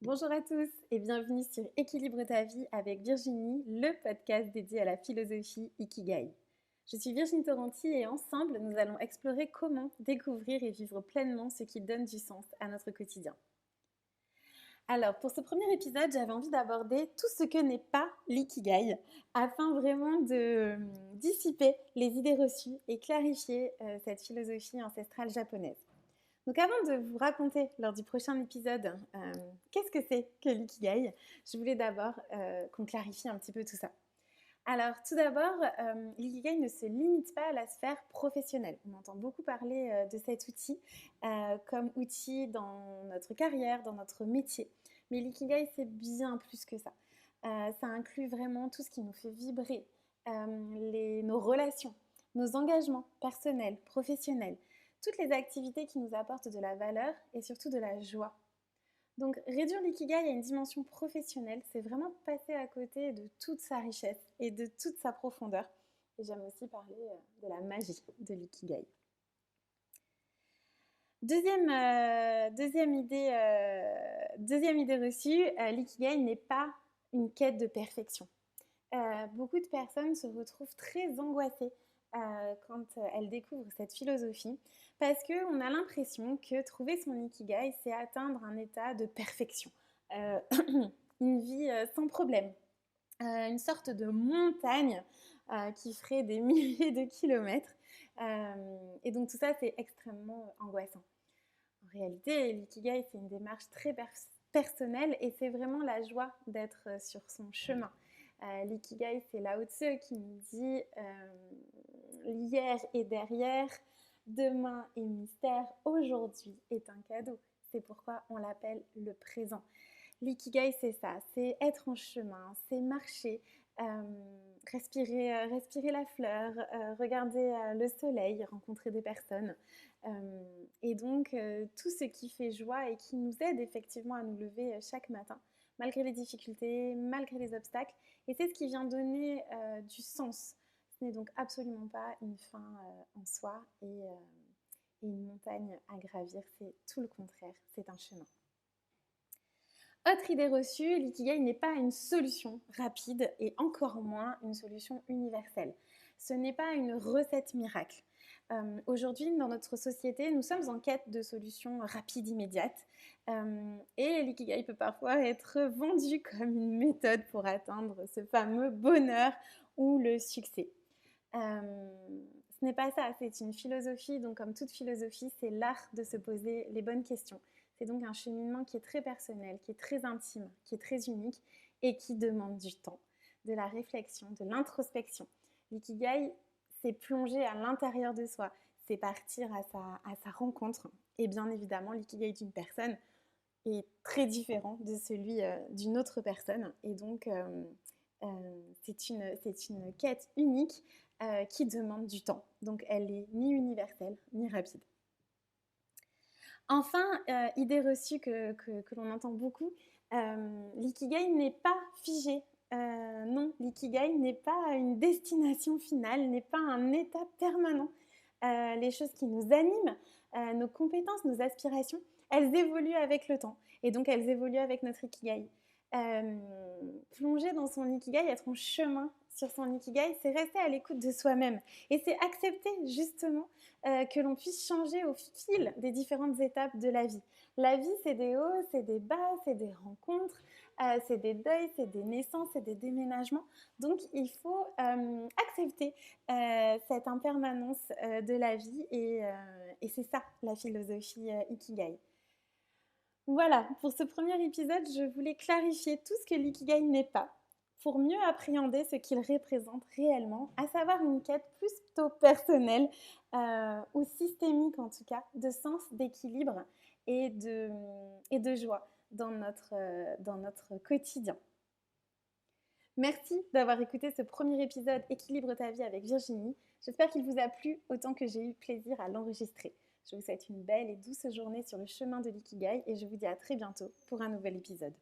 Bonjour à tous et bienvenue sur Équilibre ta vie avec Virginie, le podcast dédié à la philosophie Ikigai. Je suis Virginie Torrenti et ensemble, nous allons explorer comment découvrir et vivre pleinement ce qui donne du sens à notre quotidien. Alors, pour ce premier épisode, j'avais envie d'aborder tout ce que n'est pas l'ikigai afin vraiment de dissiper les idées reçues et clarifier cette philosophie ancestrale japonaise. Donc avant de vous raconter lors du prochain épisode qu'est-ce que c'est que l'ikigai, je voulais d'abord qu'on clarifie un petit peu tout ça. Alors tout d'abord, l'ikigai ne se limite pas à la sphère professionnelle. On entend beaucoup parler de cet outil comme outil dans notre carrière, dans notre métier. Mais l'ikigai, c'est bien plus que ça. Ça inclut vraiment tout ce qui nous fait vibrer, nos relations, nos engagements personnels, professionnels, toutes les activités qui nous apportent de la valeur et surtout de la joie. Donc réduire l'ikigai à une dimension professionnelle, c'est vraiment passer à côté de toute sa richesse et de toute sa profondeur. Et j'aime aussi parler de la magie de l'ikigai. Deuxième idée reçue, l'ikigai n'est pas une quête de perfection. Beaucoup de personnes se retrouvent très angoissées quand elles découvrent cette philosophie parce qu'on a l'impression que trouver son ikigai, c'est atteindre un état de perfection, euh, une vie sans problème, une sorte de montagne qui ferait des milliers de kilomètres. Et donc tout ça, c'est extrêmement angoissant. En réalité, l'ikigai, c'est une démarche très personnelle et c'est vraiment la joie d'être sur son chemin. L'ikigai, c'est Lao Tzu qui nous dit l'hier est derrière, demain est mystère, aujourd'hui est un cadeau. C'est pourquoi on l'appelle le présent. L'ikigai, c'est ça, c'est être en chemin, c'est marcher, respirer la fleur, regarder le soleil, rencontrer des personnes. Et donc, tout ce qui fait joie et qui nous aide effectivement à nous lever chaque matin, malgré les difficultés, malgré les obstacles. Et c'est ce qui vient donner du sens. Ce n'est donc absolument pas une fin en soi et une montagne à gravir, c'est tout le contraire, c'est un chemin. Autre idée reçue, l'ikigai n'est pas une solution rapide et encore moins une solution universelle. Ce n'est pas une recette miracle. Aujourd'hui, dans notre société, nous sommes en quête de solutions rapides, immédiates. Et l'ikigai peut parfois être vendu comme une méthode pour atteindre ce fameux bonheur ou le succès. Ce n'est pas ça, c'est une philosophie. Donc comme toute philosophie, c'est l'art de se poser les bonnes questions. C'est donc un cheminement qui est très personnel, qui est très intime, qui est très unique et qui demande du temps, de la réflexion, de l'introspection. L'ikigai, c'est plonger à l'intérieur de soi, c'est partir à sa rencontre. Et bien évidemment, l'ikigai d'une personne est très différent de celui d'une autre personne. Et donc, c'est une quête unique qui demande du temps. Donc, elle n'est ni universelle, ni rapide. Enfin, idée reçue que l'on entend beaucoup, l'ikigai n'est pas figé. Non, l'ikigai n'est pas une destination finale, n'est pas un état permanent. Les choses qui nous animent, nos compétences, nos aspirations, elles évoluent avec le temps. Et donc, elles évoluent avec notre ikigai. Plonger dans son ikigai, être en chemin sur son ikigai, c'est rester à l'écoute de soi-même. Et c'est accepter justement que l'on puisse changer au fil des différentes étapes de la vie. La vie, c'est des hauts, c'est des bas, c'est des rencontres, c'est des deuils, c'est des naissances, c'est des déménagements. Donc, il faut accepter cette impermanence de la vie et c'est ça la philosophie Ikigai. Voilà, pour ce premier épisode, je voulais clarifier tout ce que l'ikigai n'est pas pour mieux appréhender ce qu'il représente réellement, à savoir une quête plutôt personnelle ou systémique en tout cas, de sens, d'équilibre et de joie dans notre quotidien. Merci d'avoir écouté ce premier épisode Équilibre ta vie avec Virginie. J'espère qu'il vous a plu autant que j'ai eu plaisir à l'enregistrer. Je vous souhaite une belle et douce journée sur le chemin de l'ikigai et je vous dis à très bientôt pour un nouvel épisode.